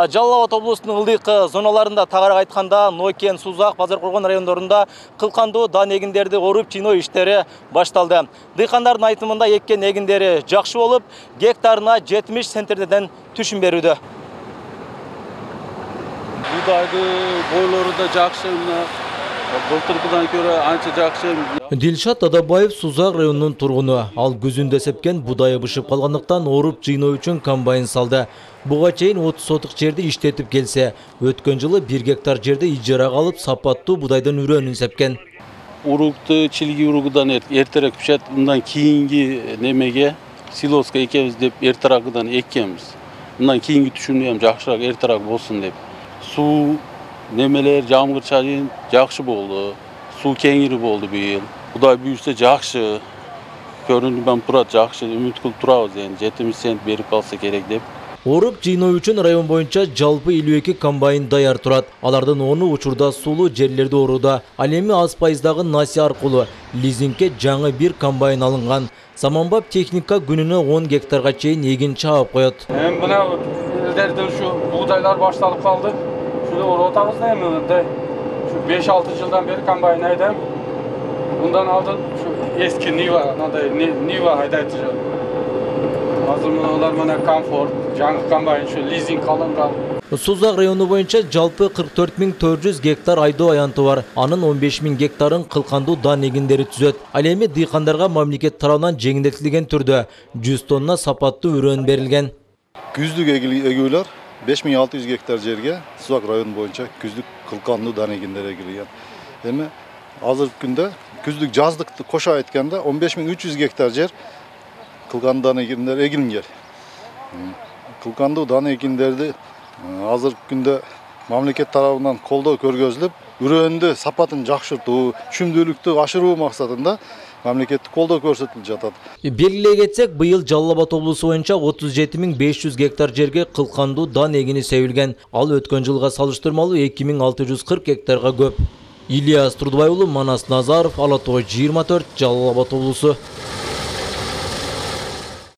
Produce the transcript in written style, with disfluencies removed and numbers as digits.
Жалал Абад облусунун ылдык зоналарында тагыраак айтканда Нокен, Сузак, Базар Коргон райондорунда кылкандуу дан эгиндерди оруп жыйноо иштери башталды. Дыйкандардын айтымында эккен эгиндери жакшы болуп, гектарына 70 центнерден түшүм берүүдө. Budaydı boylары да жакшы, былтыркыдан көрө анча жакшы. Дилшат Адабаев Сузак районунун тургуну. Ал күзүндө сепкен будайы бышып калгандыктан оруп жыйноо үчүн комбайн салды. Буга чейин 30 сотук жерди иштетип келсе, өткөн жылы 1 гектар жерди ижарага алып сапаттуу будайдын үрөнүн сепкен. Урукту чилги уругудан эртерээк пишет, мындан кийинки немеге силоска экебиз деп эртерээкдан эккенбиз. Мындан кийинки түшүмү ham жакшыраак эртерээк болсун деп. Суу немелер жамгыр чайын жакшы болду. Суу кеңири болду быйыл. Будай büyüse жакшы. Көрүнүп турат жакшы, үмүт кылып турабыз эми 70 цент берип калса керек деп. Оруп жыйноо үчүн район боюнча жалпы 52 комбайн даяр турат. Алардын 10 учурда сулуу жерлерди орууда. Ал эми аз пайыздагы Наси аркылуу лизингке жаңы бир комбайн алынган. Заманбап техника күнүнө 10 гектарга чейин эгин чаап коет. Эми мына элдерде ушу бугдайлар башталып калды. Шуну оруп атабыз да эми. Şu 5-6 yıldan beri kombayn aydım. Bundan aldım şu eski Niva, Niva haydaytıcı. Hazır mana komfort, жаңы kombayn şu leasing alıngan. Сузак району боюнча жалпы 44.400 гектар айдоо аянты бар. Анын 15.000 гектарын кылкандуу дан эгиндери түзөт. Ал эми дыйкандарга мамлекет тарабынан жеңилдетилген түрдө 100 тонна сапаттуу үрөн берилген. Күздүк эгүүлөр 5600 гектар жерге Сузак району боюнча күздүк кылкандуу дан эгиндери эгилген. Эми азыркы күндө күздүк жаздыкты кошо айтканда 15300 гектар жер кылкандуу дан эгиндери эгилген. Кылкандуу дан эгиндерди азыркы күндө мамлекет тарабынан колдоо көргөзүлүп, үрөндү сапатын жакшыртуу, түшүмдүүлүктү ашыруу максатында мамлекеттик колдоо көрсөтүлүп жатат. Белгилей кетсек, быйыл Жалал Абад облусу боюнча 37500 гектар жерге кылкандуу дан эгини себилген. Ал өткөн жылга салыштырмалуу 2640 гектарга көп. Ильяс Турдубай уулу, Манас Назаров, Ала Тоо 24, Жалал Абад облусу.